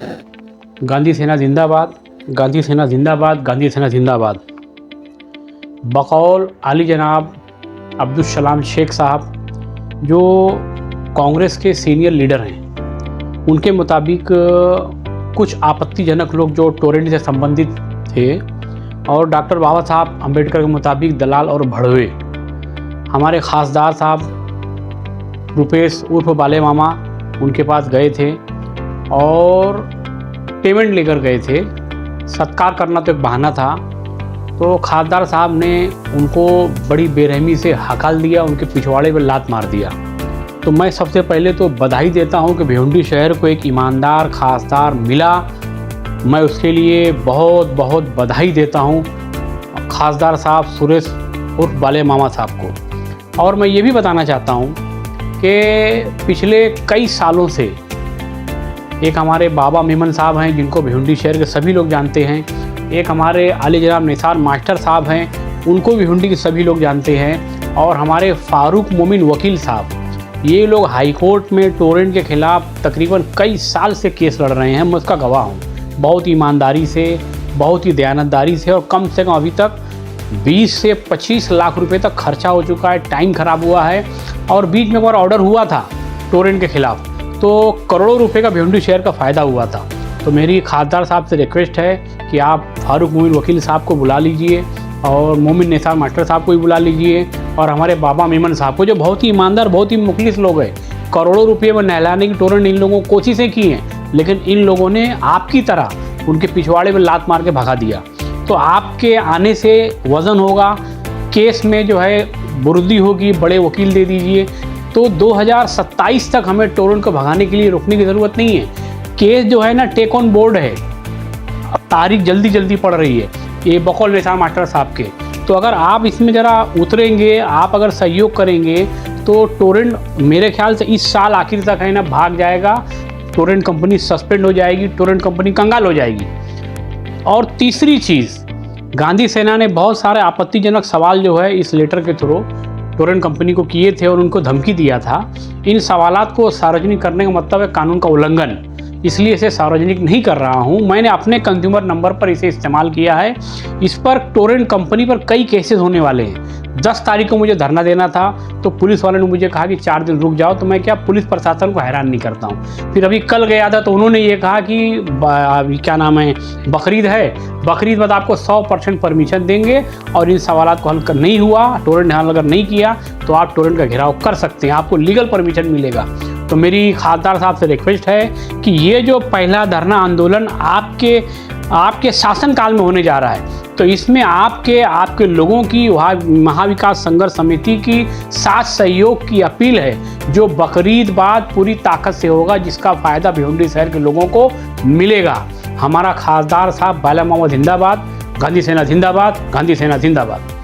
गांधी सेना जिंदाबाद, गांधी सेना जिंदाबाद, गांधी सेना जिंदाबाद। बकौल आली जनाब अब्दुल सलाम शेख साहब, जो कांग्रेस के सीनियर लीडर हैं, उनके मुताबिक कुछ आपत्तिजनक लोग जो टोरेंट से संबंधित थे और डॉक्टर बाबा साहब अम्बेडकर के मुताबिक दलाल और भड़वे हमारे खासदार साहब रुपेश उर्फ बाले मामा उनके पास गए थे और पेमेंट लेकर गए थे। सत्कार करना तो एक बहाना था, तो खासदार साहब ने उनको बड़ी बेरहमी से हकाल दिया, उनके पिछवाड़े पर लात मार दिया। तो मैं सबसे पहले तो बधाई देता हूं कि भिवंडी शहर को एक ईमानदार खासदार मिला। मैं उसके लिए बहुत बहुत बधाई देता हूं खासदार साहब सुरेश उर्फ बाले मामा साहब को। और मैं ये भी बताना चाहता हूं कि पिछले कई सालों से एक हमारे बाबा मेमन साहब हैं, जिनको भिवंडी शहर के सभी लोग जानते हैं। एक हमारे आली जनाब निसार मास्टर साहब हैं, उनको भिवंडी के सभी लोग जानते हैं। और हमारे फारूक मोमिन वकील साहब, ये लोग हाई कोर्ट में टोरेंट के ख़िलाफ़ तकरीबन कई साल से केस लड़ रहे हैं। मैं उसका गवाह हूँ। बहुत ईमानदारी से, बहुत ही दयानतदारी से, और कम से कम अभी तक 20 से 25 लाख रुपए तक खर्चा हो चुका है। टाइम ख़राब हुआ है और बीच में एक बार ऑर्डर हुआ था टोरेंट के ख़िलाफ़, तो करोड़ों रुपए का भिवंडी शहर का फ़ायदा हुआ था। तो मेरी खासदार साहब से रिक्वेस्ट है कि आप फारूक मोमिन वकील साहब को बुला लीजिए और मोमिन निसार मास्टर साहब को भी बुला लीजिए और हमारे बाबा मेमन साहब को, जो बहुत ही ईमानदार, बहुत ही मुखलिस लोग हैं। करोड़ों रुपये में नहलाने की टोरेंट इन लोगों को कोशिशें की हैं, लेकिन इन लोगों ने आपकी तरह उनके पिछवाड़े में लात मार के भगा दिया। तो आपके आने से वज़न होगा, केस में जो है बुर्दी होगी, बड़े वकील दे दीजिए। तो 2027 तक हमें टोरेंट को भगाने के लिए रुकने की ज़रूरत नहीं है। केस जो है ना टेक ऑन बोर्ड है, तारीख जल्दी जल्दी पड़ रही है ये बकौल निसार मास्टर साहब के। तो अगर आप इसमें ज़रा उतरेंगे, आप अगर सहयोग करेंगे तो टोरेंट मेरे ख्याल से इस साल आखिर तक है ना भाग जाएगा। टोरेंट कंपनी सस्पेंड हो जाएगी, टोरेंट कंपनी कंगाल हो जाएगी। और तीसरी चीज़, गांधी सेना ने बहुत सारे आपत्तिजनक सवाल जो है इस लेटर के थ्रू टोरेंट कंपनी को किए थे और उनको धमकी दिया था। इन सवालात को सार्वजनिक करने का मतलब है कानून का उल्लंघन, इसलिए इसे सार्वजनिक नहीं कर रहा हूं। मैंने अपने कंज्यूमर नंबर पर इसे इस्तेमाल किया है। इस पर टोरेंट कंपनी पर कई केसेस होने वाले हैं। 10 तारीख को मुझे धरना देना था, तो पुलिस वाले ने मुझे कहा कि 4 दिन रुक जाओ। तो मैं क्या पुलिस प्रशासन को हैरान नहीं करता हूँ। फिर अभी कल गया था तो उन्होंने ये कहा कि क्या नाम है, बकरीद है, बकरीद बाद आपको 100% परमिशन देंगे और इन सवालात को हल कर नहीं हुआ, टोरेंट ने हल अगर नहीं किया तो आप टोरेंट का घेराव कर सकते हैं, आपको लीगल परमिशन मिलेगा। तो मेरी खासदार साहब से रिक्वेस्ट है कि ये जो पहला धरना आंदोलन आपके शासनकाल में होने जा रहा है, तो इसमें आपके लोगों की महाविकास संघर्ष समिति की साथ सहयोग की अपील है, जो बकरीद बाद पूरी ताकत से होगा, जिसका फ़ायदा भिवंडी शहर के लोगों को मिलेगा। हमारा खासदार साहब बाला मामा जिंदाबाद, गांधी सेना जिंदाबाद, गांधी सेना जिंदाबाद।